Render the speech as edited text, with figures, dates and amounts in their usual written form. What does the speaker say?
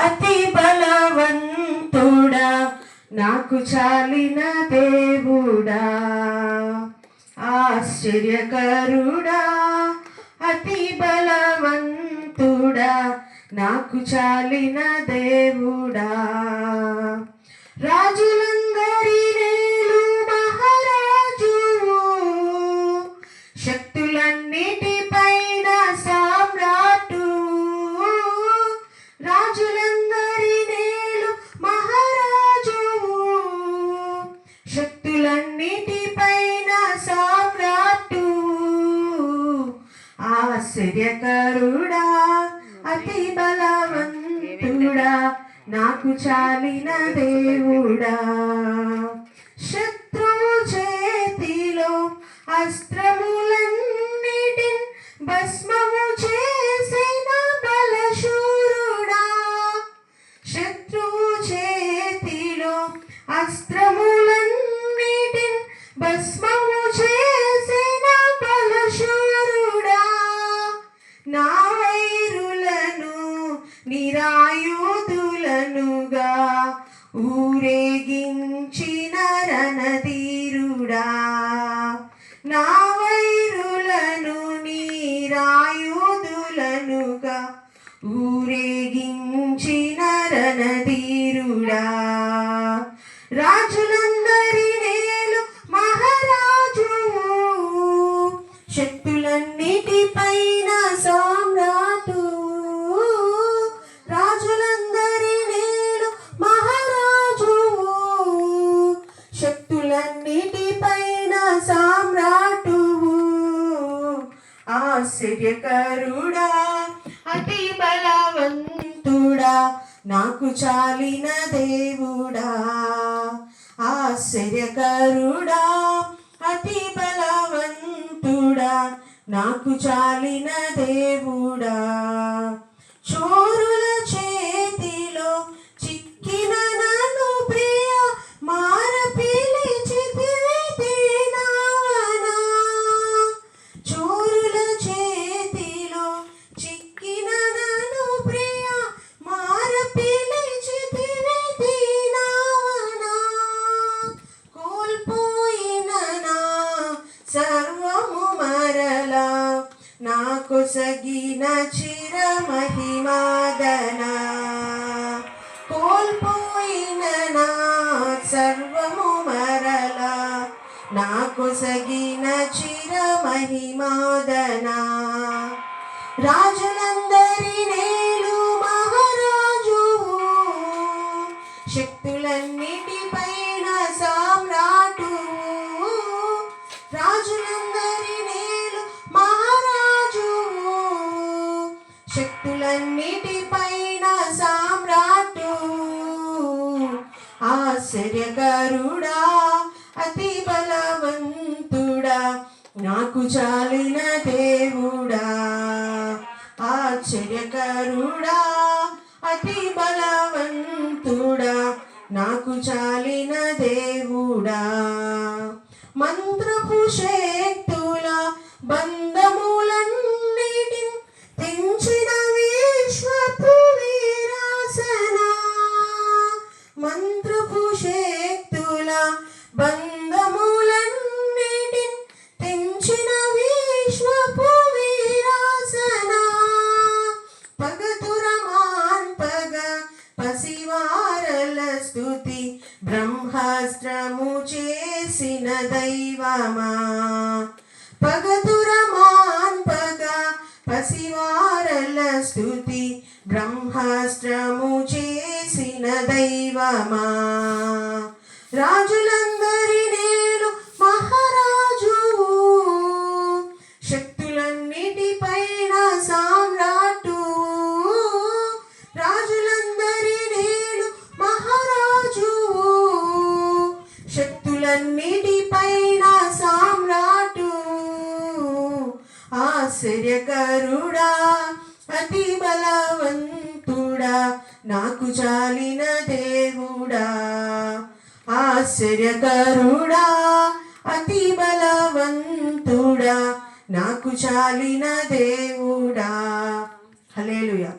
అతి బలవంతుడా, నాకు చాలిన దేవుడా, ఆశ్చర్యకరుడా, అతి బలవంతుడా, నాకు చాలిన దేవుడా, రాజులందరి నేలు మహారాజు, శక్తులన్నిటిపైన సామ్రాటు, రాజులందరి నేలు మహారాజు, శక్తులన్నిటిపైన సామ్రాటు, ఆశ్చర్యకరుడా, అతి బలవంతుడా, నాకు చాలిన దేవుడా, శత్రువు చేతిలో అస్త్రములన్నిటిని భస్మము చేసిన బలశూరుడా, శత్రువు చేతిలో అస్త్రములన్నిటిని భస్మము చేసిన బలశూరుడా, నా వైరులను నిరాయుధులనుగా ఊరేగించిన రణధీరుడా, నా వైరులను నిరాయుధులనుగా ఊరేగించిన రణధీరుడా, రాజులందరి నేలు మహారాజు, శక్తులన్నిటిపైన సామ్రాటు, రాజులందరి నేలు మహారాజు, శక్తులన్నిటిపైన సామ్రాటు, ఆశ్చర్యకరుడా, అతి బలవంతుడా, నాకు చాలిన దేవుడా, ఆశ్చర్యకరుడా, అతి బలవంతుడా, నాకు చాలిన దేవుడా, చోరుల చేతిలో చిక్కిన నన్ను ప్రియ మార పిలిచితివి దీనావనా, చోరుల చేతిలో చిక్కిన నన్ను ప్రియ మార పిలిచితివి దీనావనా, కోల్పోయిన నా సర్వము మరలా నాకు సగిన చిర మహిమాదనా, కోల్పోయిన నా సర్వము మరలా నాకు సగిన చిర మహిమాదనా, రాజులందరి నేలు మహారాజు, శక్తులన్నిటిపైన సామ్రాటు, రాజులందరి నేలు మహారాజు, శక్తులన్నిటిపైన సామ్రాటు, ఆశ్చర్యకరుడా, అతి బలవంతుడా, నాకు చాలిన దేవుడా, ఆశ్చర్యకరుడా, అతి బలవంతుడా, నాకు చాలిన దేవుడా, మంత్రపు శక్తుల బంధములన్నిటిని తెంచిన విశ్వపు వీరాసన, మంత్రపు శక్తుల బంధములన్నిటిని తెంచిన విశ్వపు వీరాసన, పగతురమాన్పగ పసివారల స్తుతి బ్రహ్మాస్త్రము చేసిన దైవమా, పగతురమాన్పగ పసివారల స్తుతి బ్రహ్మాస్త్రము చేసిన దైవమా, రాజులందరి నేలు మహారాజు, శక్తులన్నిటిపైన సామ్రాటు, రాజులందరి నేలు మహారాజు, శక్తులన్నిటిపైన సామ్రాటు, ఆశ్చర్యకరుడా, అతి బలవంతుడా, నాకు చాలిన దేవుడా, ఆశ్చర్యకరుడా, అతి బలవంతుడా, నాకు చాలిన దేవుడా. హల్లెలూయా.